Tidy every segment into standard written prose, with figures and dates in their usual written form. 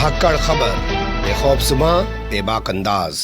धाकड़ खबर बेखौफसमा बेबाक अंदाज।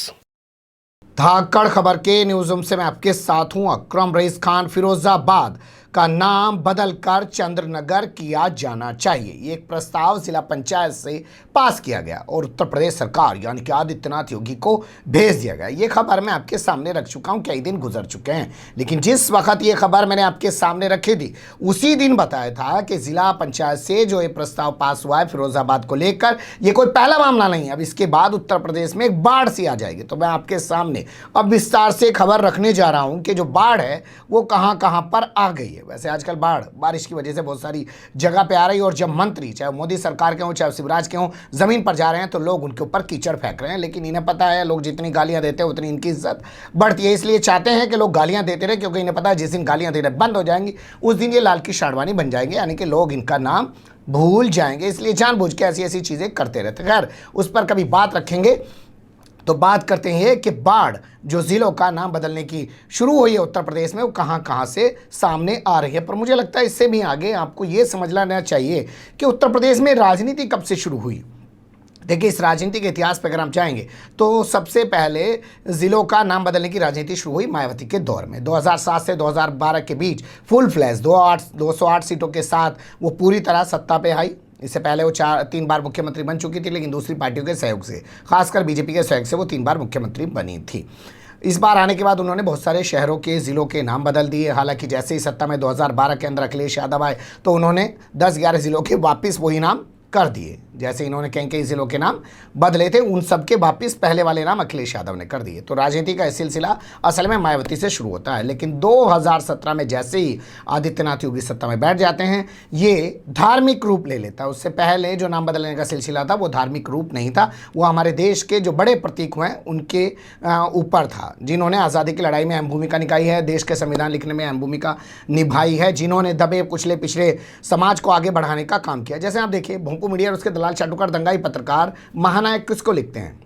धाकड़ खबर के न्यूज़ रूम से मैं आपके साथ हूं अकरम रईस खान। फिरोजाबाद का नाम बदलकर चंद्रनगर किया जाना चाहिए, ये एक प्रस्ताव जिला पंचायत से पास किया गया और उत्तर प्रदेश सरकार यानी कि आदित्यनाथ योगी को भेज दिया गया। ये खबर मैं आपके सामने रख चुका हूं, कई दिन गुजर चुके हैं, लेकिन जिस वक्त ये खबर मैंने आपके सामने रखी थी उसी दिन बताया था कि जिला पंचायत से जो ये प्रस्ताव पास हुआ है फिरोजाबाद को लेकर, ये कोई पहला मामला नहीं है। अब इसके बाद उत्तर प्रदेश में एक बाढ़ सी आ जाएगी। तो मैं आपके सामने अब विस्तार से खबर रखने जा रहा हूं कि जो बाढ़ है वो कहां कहां पर आ गई है। वैसे आजकल बारिश की वजह से बहुत सारी जगह पे आ रही है और जब मंत्री चाहे मोदी सरकार के हों चाहे शिवराज के हों जमीन पर जा रहे हैं तो लोग उनके ऊपर कीचड़ फेंक रहे हैं, लेकिन इन्हें पता है लोग जितनी गालियां देते हैं उतनी इनकी इज्जत बढ़ती है, इसलिए चाहते हैं कि लोग गालियां देते रहे, क्योंकि इन्हें पता है जिस दिन गालियां देना बंद हो जाएंगी उस दिन ये लाल की शाड़वानी बन जाएंगे, यानी कि लोग इनका नाम भूल जाएंगे, इसलिए जानबूझ के ऐसी ऐसी चीजें करते रहते। खैर उस पर कभी बात रखेंगे। तो बात करते हैं कि बाढ़ जो जिलों का नाम बदलने की शुरू हुई है उत्तर प्रदेश में वो कहां कहां से सामने आ रही है। पर मुझे लगता है इससे भी आगे आपको ये समझ लेना चाहिए कि उत्तर प्रदेश में राजनीति कब से शुरू हुई। देखिए, इस राजनीति के इतिहास पर अगर हम चाहेंगे तो सबसे पहले जिलों का नाम बदलने की राजनीति शुरू हुई मायावती के दौर में। 2007 से 2012 के बीच फुल फ्लैश 208 सीटों के साथ वो पूरी तरह सत्ता पे आई। इससे पहले वो 3 बार मुख्यमंत्री बन चुकी थी, लेकिन दूसरी पार्टियों के सहयोग से, खासकर बीजेपी के सहयोग से वो 3 बार मुख्यमंत्री बनी थी। इस बार आने के बाद उन्होंने बहुत सारे शहरों के ज़िलों के नाम बदल दिए। हालांकि जैसे ही सत्ता में 2012 के अंदर अखिलेश यादव आए तो उन्होंने 10-11 ज़िलों के वापस वही नाम कर दिए। जैसे इन्होंने कई ज़िलों के नाम बदले थे उन सब के वापस पहले वाले नाम अखिलेश यादव ने कर दिए। तो राजनीति का सिलसिला असल में मायावती से शुरू होता है, लेकिन 2017 में जैसे ही आदित्यनाथ योगी सत्ता में बैठ जाते हैं ये धार्मिक रूप ले लेता है। उससे पहले जो नाम बदलने का सिलसिला था वो धार्मिक रूप नहीं था, वो हमारे देश के जो बड़े प्रतीक हुए उनके ऊपर था, जिन्होंने आज़ादी की लड़ाई में अहम भूमिका निभाई है, देश के संविधान लिखने में अहम भूमिका निभाई है, जिन्होंने दबे कुचले पिछड़े समाज को आगे बढ़ाने का काम किया। जैसे आप देखिए भोंपू मीडिया और उसके दलाल चाटुकार दंगाई पत्रकार महानायक किसको लिखते हैं?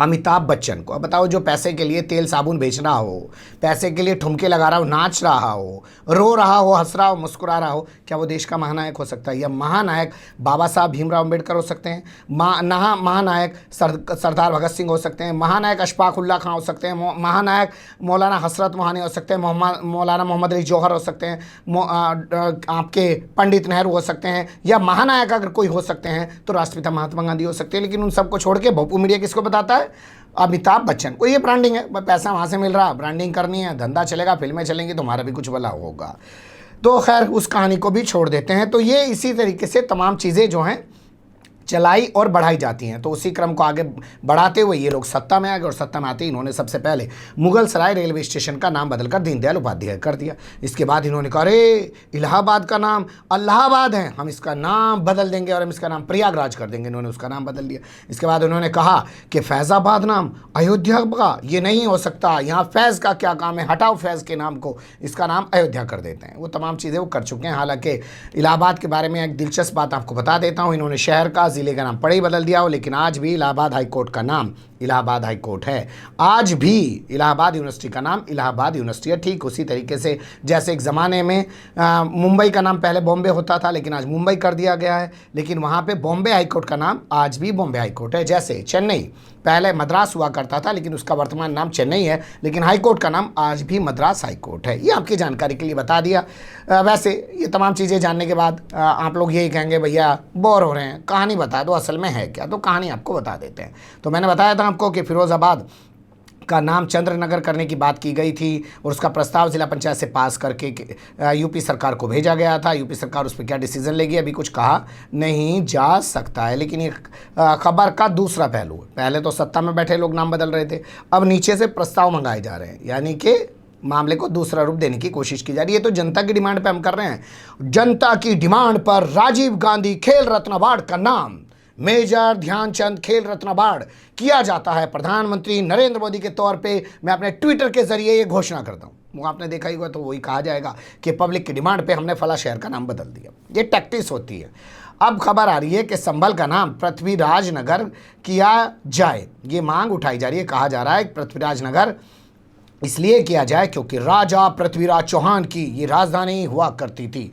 अमिताभ बच्चन को। अब बताओ, जो पैसे के लिए तेल साबुन बेच रहा हो, पैसे के लिए ठुमके लगा रहा हो, नाच रहा हो, रो रहा हो, हंस रहा हो, मुस्कुरा रहा हो, क्या वो देश का महानायक हो सकता है? या महानायक बाबा साहब भीमराव अम्बेडकर हो सकते हैं, महानायक सरदार भगत सिंह हो सकते हैं, महानायक अशफाक उल्लाह खां हो सकते हैं, महानायक मौलाना हसरत मोहानी हो सकते हैं, मौलाना मोहम्मद अली जौहर हो सकते हैं, आपके पंडित नेहरू हो सकते हैं, या महानायक अगर कोई हो सकते हैं तो राष्ट्रपिता महात्मा गांधी हो सकते हैं। लेकिन उन सबको छोड़ के भोंपू मीडिया किसको बताता है? अमिताभ बच्चन को। ये ब्रांडिंग है, पैसा वहाँ से मिल रहा, ब्रांडिंग करनी है, धंधा चलेगा, फिल्में चलेंगी, तुम्हारा भी कुछ भला होगा। तो खैर उस कहानी को भी छोड़ देते हैं। तो ये इसी तरीके से तमाम चीज़ें जो हैं चलाई और बढ़ाई जाती हैं। तो उसी क्रम को आगे बढ़ाते हुए ये लोग सत्ता में आ गए और सत्ता में आते ही इन्होंने सबसे पहले मुगल सराय रेलवे स्टेशन का नाम बदलकर दीनदयाल उपाध्याय कर दिया। इसके बाद इन्होंने कहा अरे इलाहाबाद का नाम इलाहाबाद है, हम इसका नाम बदल देंगे और हम इसका नाम प्रयागराज कर देंगे। इन्होंने उसका नाम बदल दिया। इसके बाद उन्होंने कहा कि फैज़ाबाद नाम अयोध्या का ये नहीं हो सकता, यहाँ फैज़ का क्या काम है, हटाओ फैज़ के नाम को, इसका नाम अयोध्या कर देते हैं। वो तमाम चीज़ें वो कर चुके हैं। हालांकि इलाहाबाद के बारे में एक दिलचस्प बात आपको बता देता हूँ, इन्होंने शहर का जिले का नाम पढ़े ही बदल दिया हो, लेकिन आज भी इलाहाबाद हाई कोर्ट का नाम इलाहाबाद हाई कोर्ट है। आज भी इलाहाबाद यूनिवर्सिटी का नाम इलाहाबाद यूनिवर्सिटी है। ठीक उसी तरीके से जैसे एक ज़माने में मुंबई का नाम पहले बॉम्बे होता था लेकिन आज मुंबई कर दिया गया है, लेकिन वहाँ पे बॉम्बे हाई कोर्ट का नाम आज भी बॉम्बे हाई कोर्ट है। जैसे चेन्नई पहले मद्रास हुआ करता था लेकिन उसका वर्तमान नाम चेन्नई है, लेकिन हाई कोर्ट का नाम आज भी मद्रास हाई कोर्ट है। ये आपकी जानकारी के लिए बता दिया। वैसे ये तमाम चीज़ें जानने के बाद आप लोग यही कहेंगे भैया बोर हो रहे हैं, कहानी बता दो असल में है क्या। तो कहानी आपको बता देते हैं। तो मैंने बताया था आपको कि फिरोजाबाद का नाम चंद्रनगर करने की बात की गई थी और उसका प्रस्ताव जिला पंचायत से पास करके यूपी सरकार को भेजा गया था। यूपी सरकार उस पर क्या डिसीजन लेगी अभी कुछ कहा नहीं जा सकता है। लेकिन ये खबर का दूसरा पहलू है, पहले तो सत्ता में बैठे लोग नाम बदल रहे थे, अब नीचे से प्रस्ताव मंगाए जा रहे हैं, यानी कि मामले को दूसरा रूप देने की कोशिश की जा रही है। तो जनता की डिमांड पे हम कर रहे हैं। जनता की डिमांड पर राजीव गांधी खेल रत्न अवार्ड का नाम मेजर ध्यानचंद खेल रत्न अवार्ड किया जाता है। प्रधानमंत्री नरेंद्र मोदी के तौर पे मैं अपने ट्विटर के जरिए ये घोषणा करता हूँ। वो आपने देखा ही होगा तो वही कहा जाएगा कि पब्लिक की डिमांड पे हमने फला शहर का नाम बदल दिया। ये टैक्टिस होती है। अब खबर आ रही है कि संभल का नाम पृथ्वीराज नगर किया जाए, ये मांग उठाई जा रही है। कहा जा रहा है पृथ्वीराज नगर इसलिए किया जाए क्योंकि राजा पृथ्वीराज चौहान की ये राजधानी हुआ करती थी।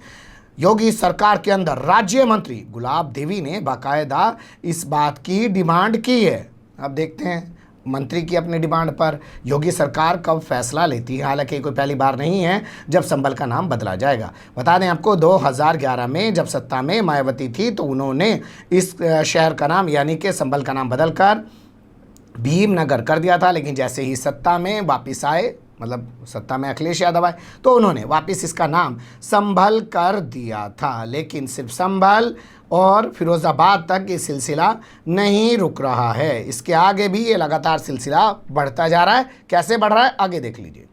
योगी सरकार के अंदर राज्य मंत्री गुलाब देवी ने बाकायदा इस बात की डिमांड की है। अब देखते हैं मंत्री की अपनी डिमांड पर योगी सरकार कब फैसला लेती है। हालांकि कोई पहली बार नहीं है जब संभल का नाम बदला जाएगा। बता दें आपको 2011 में जब सत्ता में मायावती थी तो उन्होंने इस शहर का नाम यानी कि संभल का नाम बदलकर भीमनगर कर दिया था। लेकिन जैसे ही सत्ता में वापस आए, मतलब सत्ता में अखिलेश यादव आए, तो उन्होंने वापस इसका नाम संभल कर दिया था। लेकिन सिर्फ संभल और फिरोज़ाबाद तक ये सिलसिला नहीं रुक रहा है, इसके आगे भी ये लगातार सिलसिला बढ़ता जा रहा है। कैसे बढ़ रहा है आगे देख लीजिए।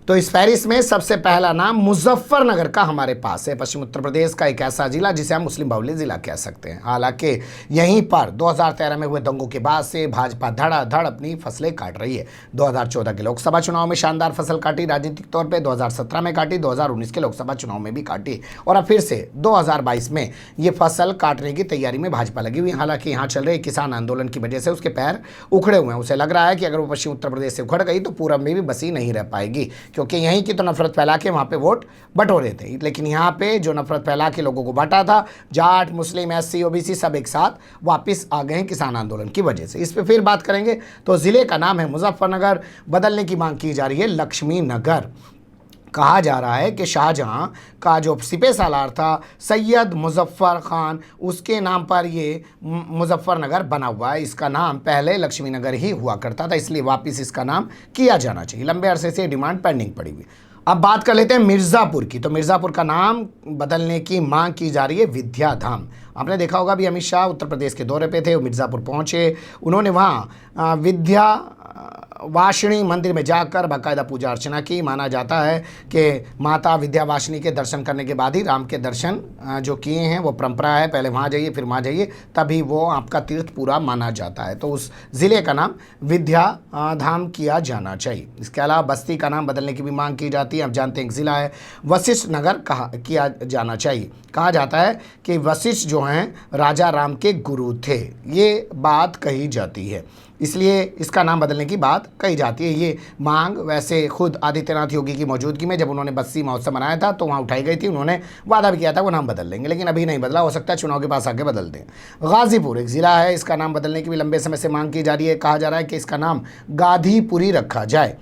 तो इस फहरिस्त में सबसे पहला नाम मुजफ्फरनगर का हमारे पास है। पश्चिम उत्तर प्रदेश का एक ऐसा जिला जिसे हम मुस्लिम बाहुल्य जिला कह सकते हैं। हालांकि यहीं पर 2013 में हुए दंगों के बाद से भाजपा धड़ाधड़ अपनी फसलें काट रही है। 2014 के लोकसभा चुनाव में शानदार फसल काटी राजनीतिक तौर पर, 2017 में काटी, 2019 के लोकसभा चुनाव में भी काटी और अब फिर से 2022 में ये फसल काटने की तैयारी में भाजपा लगी हुई है। हालांकि यहाँ चल रहे किसान आंदोलन की वजह से उसके पैर उखड़े हुए हैं। उसे लग रहा है कि अगर वो पश्चिम उत्तर प्रदेश से उखड़ गई तो पूरब में भी बसी नहीं रह पाएगी, क्योंकि यहीं की तो नफरत फैला के वहाँ पे वोट बटोरे थे। लेकिन यहाँ पे जो नफरत फैला के लोगों को बांटा था, जाट, मुस्लिम, एससी, ओबीसी सब एक साथ वापस आ गए हैं किसान आंदोलन की वजह से। इस पे फिर बात करेंगे। तो ज़िले का नाम है मुजफ्फरनगर, बदलने की मांग की जा रही है लक्ष्मी नगर। कहा जा रहा है कि शाहजहां का जो सिपह सालार था सैयद मुजफ्फर खान, उसके नाम पर ये मुजफ्फरनगर बना हुआ है। इसका नाम पहले लक्ष्मी नगर ही हुआ करता था, इसलिए वापस इसका नाम किया जाना चाहिए। लंबे अरसे से डिमांड पेंडिंग पड़ी हुई। अब बात कर लेते हैं मिर्ज़ापुर की। तो मिर्ज़ापुर का नाम बदलने की मांग की जा रही है विद्याधाम। आपने देखा होगा भी अमित शाह उत्तर प्रदेश के दौरे पे थे, वो मिर्ज़ापुर पहुँचे, उन्होंने वहाँ विद्या वाशिनी मंदिर में जाकर बाकायदा पूजा अर्चना की। माना जाता है कि माता विद्यावासिनी के दर्शन करने के बाद ही राम के दर्शन जो किए हैं वो परंपरा है, पहले वहाँ जाइए फिर वहाँ जाइए, तभी वो आपका तीर्थ पूरा माना जाता है। तो उस ज़िले का नाम विद्या धाम किया जाना चाहिए। इसके अलावा बस्ती का नाम बदलने की भी मांग की जाती है। आप जानते हैं एक ज़िला है वशिष्ठ नगर कहा किया जाना चाहिए। कहा जाता है कि वशिष्ठ जो हैं राजा राम के गुरु थे, ये बात कही जाती है, इसलिए इसका नाम बदलने की बात कही जाती है। ये मांग वैसे खुद आदित्यनाथ योगी की मौजूदगी में जब उन्होंने बस्ती महोत्सव मनाया था तो वहाँ उठाई गई थी। उन्होंने वादा भी किया था वो नाम बदल लेंगे, लेकिन अभी नहीं बदला, हो सकता है चुनाव के पास आके बदल दें। गाजीपुर एक ज़िला है, इसका नाम बदलने की भी लंबे समय से मांग की जा रही है। कहा जा रहा है कि इसका नाम गाधीपुरी रखा जाए,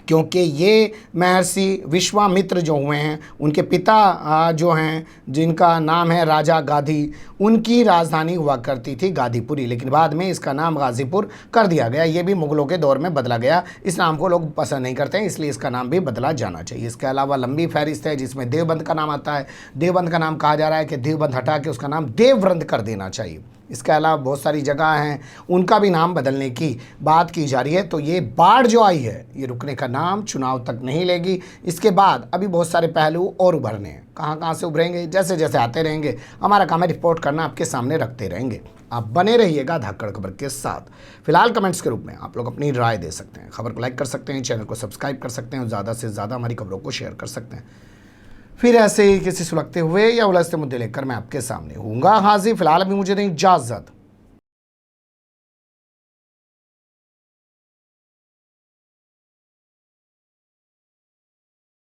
क्योंकि ये महर्षि विश्वामित्र जो हुए हैं उनके पिता जो हैं जिनका नाम है राजा गाधी, उनकी राजधानी हुआ करती थी गाधीपुरी, लेकिन बाद में इसका नाम गाजीपुर कर दिया गया। ये भी मुगलों के दौर में बदला गया, इस नाम को लोग पसंद नहीं करते हैं, इसलिए इसका नाम भी बदला जाना चाहिए। इसके अलावा लंबी फहरिस्त है जिसमें देवबंद का नाम आता है। देवबंद का नाम कहा जा रहा है कि देवबंद हटा के उसका नाम देववृंद कर देना चाहिए। इसके अलावा बहुत सारी जगह हैं उनका भी नाम बदलने की बात की जा रही है। तो ये बाढ़ जो आई है ये रुकने का नाम चुनाव तक नहीं लेगी। इसके बाद अभी बहुत सारे पहलू और उभरने हैं, कहाँ से उभरेंगे जैसे जैसे आते रहेंगे हमारा काम है रिपोर्ट करना, आपके सामने रखते रहेंगे। आप बने रहिएगा धाकड़ खबर के साथ। फिलहाल कमेंट्स के रूप में आप लोग अपनी राय दे सकते हैं, खबर को लाइक कर सकते हैं, चैनल को सब्सक्राइब कर सकते हैं और ज़्यादा से ज़्यादा हमारी खबरों को शेयर कर सकते हैं। फिर ऐसे ही किसी सुलगते हुए या उलझते मुद्दे लेकर मैं आपके सामने हूँगा हाजिर। फिलहाल अभी मुझे दें इजाज़त।